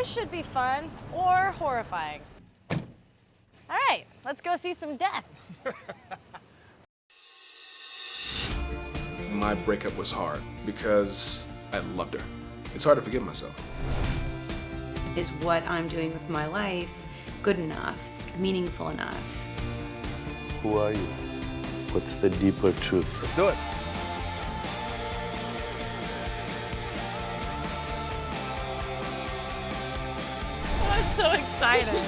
this should be fun or horrifying. All right, let's go see some death. My breakup was hard because I loved her. It's hard to forgive myself. Is what I'm doing with my life good enough, meaningful enough? Who are you? What's the deeper truth? Let's do it. I'm so excited.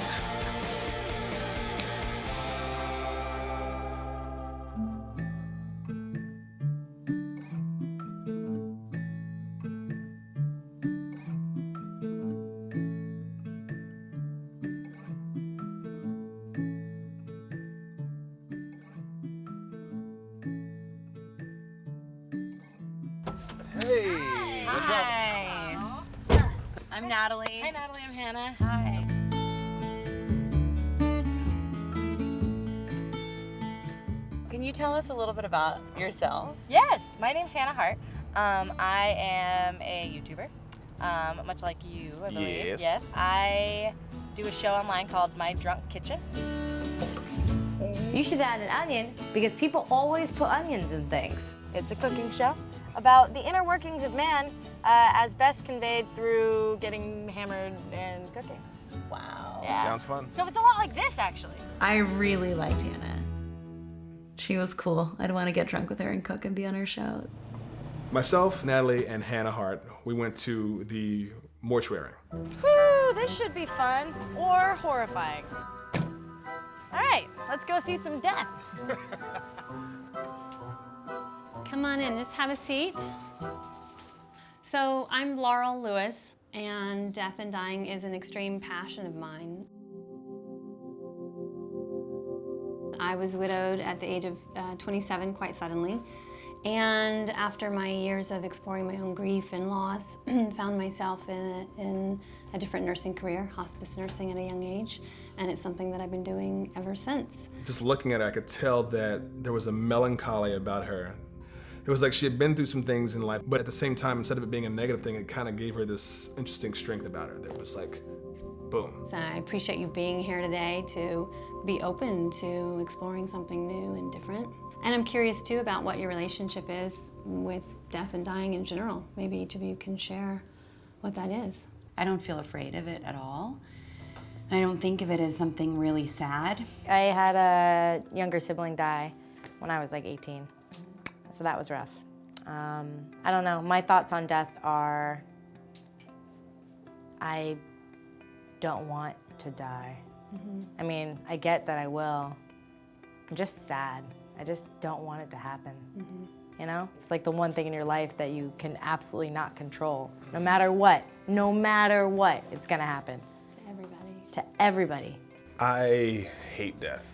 Hey, what's up? Hi. I'm Natalie. Hi, Natalie. I'm Hannah. Hi. Can you tell us a little bit about yourself? Yes, my name's Hannah Hart. I am a YouTuber, much like you, I believe. Yes. I do a show online called My Drunk Kitchen. You should add an onion because people always put onions in things. It's a cooking show about the inner workings of man as best conveyed through getting hammered and cooking. Wow. Yeah. Sounds fun. So it's a lot like this, actually. I really liked Hannah. She was cool. I'd want to get drunk with her and cook and be on her show. Myself, Natalie, and Hannah Hart, we went to the mortuary. Whew, this should be fun or horrifying. All right, let's go see some death. Come on in, just have a seat. So I'm Laurel Lewis, and death and dying is an extreme passion of mine. I was widowed at the age of 27 quite suddenly, and after my years of exploring my own grief and loss, found myself in a different nursing career, hospice nursing at a young age, and it's something that I've been doing ever since. Just looking at her, I could tell that there was a melancholy about her. It was like she had been through some things in life, but at the same time, instead of it being a negative thing, it kind of gave her this interesting strength about her that was like, boom. So I appreciate you being here today to be open to exploring something new and different. And I'm curious too about what your relationship is with death and dying in general. Maybe each of you can share what that is. I don't feel afraid of it at all. I don't think of it as something really sad. I had a younger sibling die when I was like 18, so that was rough. I don't know, my thoughts on death are, I don't want to die. I mean, I get that I will. I'm just sad. I just don't want it to happen. You know? It's like the one thing in your life that you can absolutely not control. No matter what, it's gonna happen. To everybody. To everybody. I hate death.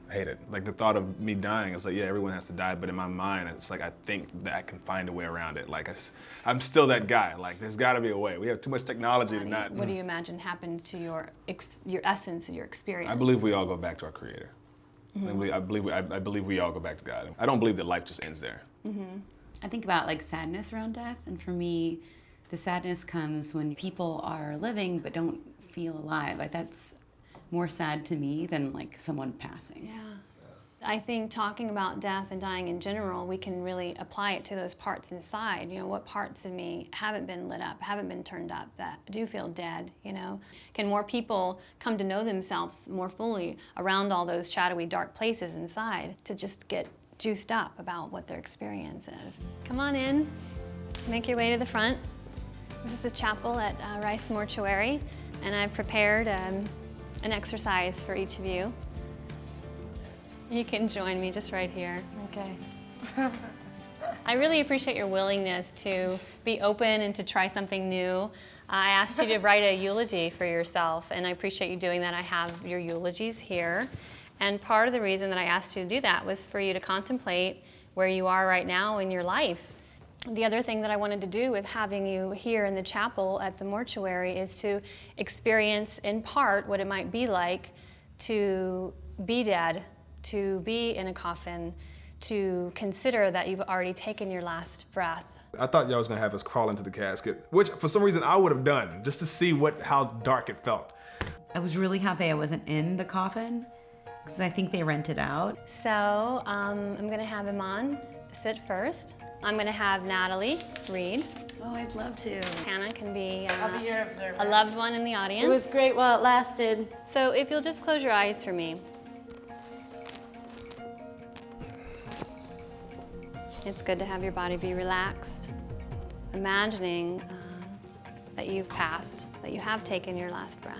I hate it. Like the thought of me dying, it's like, yeah, everyone has to die, but in my mind, it's like I think that I can find a way around it. Like I'm still that guy. Like there's gotta be a way. We have too much technology to not. What do you imagine happens to your essence and your experience? I believe we all go back to our Creator. I believe we all go back to God. I don't believe that life just ends there. I think about like sadness around death, and for me, the sadness comes when people are living but don't feel alive. Like that's more sad to me than like someone passing. Yeah. I think talking about death and dying in general, we can really apply it to those parts inside. You know, what parts of me haven't been lit up, haven't been turned up, that do feel dead, you know? Can more people come to know themselves more fully around all those shadowy, dark places inside to just get juiced up about what their experience is? Come on in, make your way to the front. This is the chapel at Rice Mortuary, and I've prepared an exercise for each of you. You can join me just right here. Okay. I really appreciate your willingness to be open and to try something new. I asked you to write a eulogy for yourself, and I appreciate you doing that. I have your eulogies here. And part of the reason that I asked you to do that was for you to contemplate where you are right now in your life. The other thing that I wanted to do with having you here in the chapel at the mortuary is to experience in part what it might be like to be dead, to be in a coffin, to consider that you've already taken your last breath, I thought y'all was gonna have us crawl into the casket, which for some reason I would have done, just to see how dark it felt. I was really happy I wasn't in the coffin, because I think they rent it out. So I'm gonna have Iman sit first. I'm gonna have Natalie read. Oh, I'd love to. Hannah can be, I'll be your observer. a loved one in the audience. It was great while it lasted. So if you'll just close your eyes for me. It's good to have your body be relaxed, imagining that you've passed, that you have taken your last breath.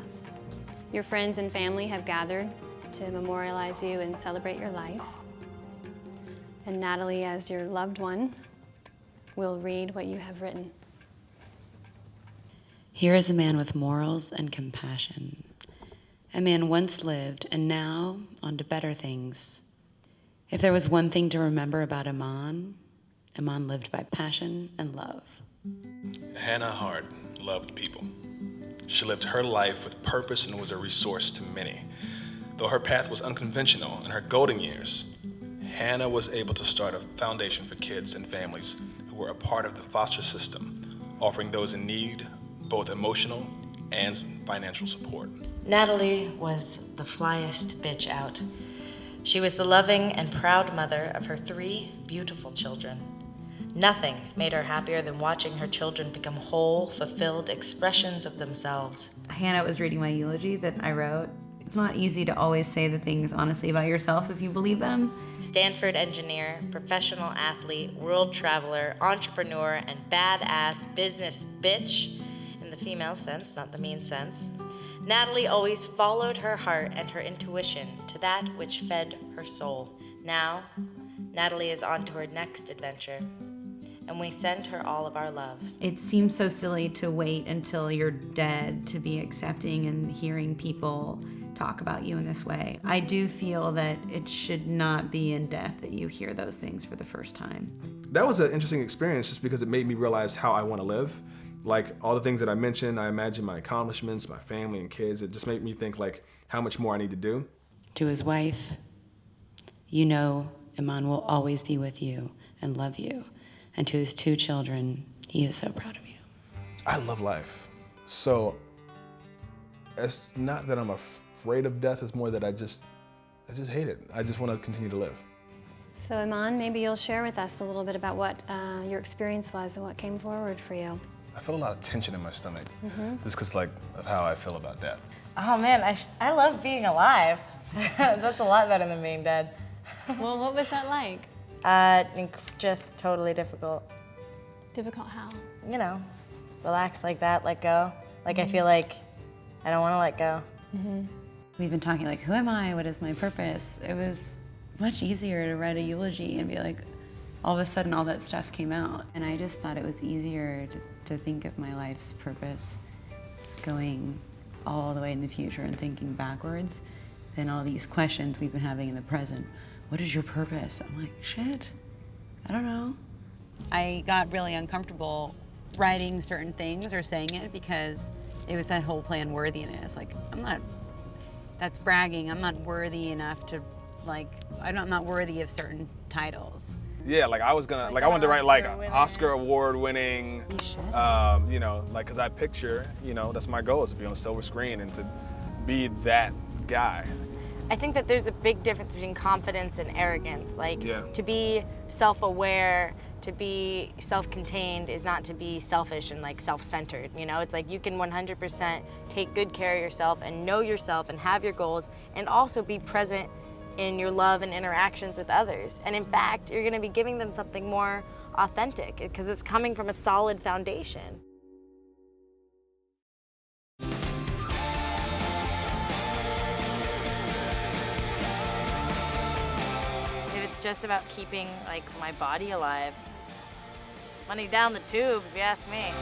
Your friends and family have gathered to memorialize you and celebrate your life. And Natalie, as your loved one, will read what you have written. Here is a man with morals and compassion. A man once lived and now on to better things. If there was one thing to remember about Iman, Iman lived by passion and love. Hannah Hart loved people. She lived her life with purpose and was a resource to many. Though her path was unconventional in her golden years, Hannah was able to start a foundation for kids and families who were a part of the foster system, offering those in need both emotional and financial support. Natalie was the flyest bitch out. She was the loving and proud mother of her 3 beautiful children. Nothing made her happier than watching her children become whole, fulfilled expressions of themselves. Hannah was reading my eulogy that I wrote. It's not easy to always say the things honestly about yourself if you believe them. Stanford engineer, professional athlete, world traveler, entrepreneur, and badass business bitch, in the female sense, not the mean sense. Natalie always followed her heart and her intuition to that which fed her soul. Now, Natalie is on to her next adventure, and we send her all of our love. It seems so silly to wait until you're dead to be accepting and hearing people talk about you in this way. I do feel that it should not be in death that you hear those things for the first time. That was an interesting experience just because it made me realize how I want to live. Like all the things that I mentioned, I imagine my accomplishments, my family and kids. It just made me think like how much more I need to do. To his wife, you know Iman will always be with you and love you. And to his 2 children, he is so proud of you. I love life. So it's not that I'm afraid of death, it's more that I just hate it. I just want to continue to live. So Iman, maybe you'll share with us a little bit about what your experience was and what came forward for you. I feel a lot of tension in my stomach, just because like of how I feel about death. Oh man, I love being alive. That's a lot better than being dead. Well, what was that like? Just totally difficult. Difficult how? You know, relax like that, let go. Like I feel like I don't want to let go. We've been talking like, who am I? What is my purpose? It was much easier to write a eulogy and be like, all of a sudden all that stuff came out. And I just thought it was easier to think of my life's purpose going all the way in the future and thinking backwards than all these questions we've been having in the present. What is your purpose? I'm like, shit, I don't know. I got really uncomfortable writing certain things or saying it because it was that whole plan worthiness. Like, that's bragging. I'm not worthy enough to, like, I'm not worthy of certain titles. Yeah, like I was gonna, like I wanted to write like Oscar award winning, you know, like cause I picture, you know, that's my goal is to be on a silver screen and to be that guy. I think that there's a big difference between confidence and arrogance. Like to be self-aware, to be self-contained is not to be selfish and like self-centered, you know? It's like you can 100% take good care of yourself and know yourself and have your goals and also be present in your love and interactions with others. And in fact, you're gonna be giving them something more authentic because it's coming from a solid foundation. If it's just about keeping like my body alive, money down the tube, if you ask me.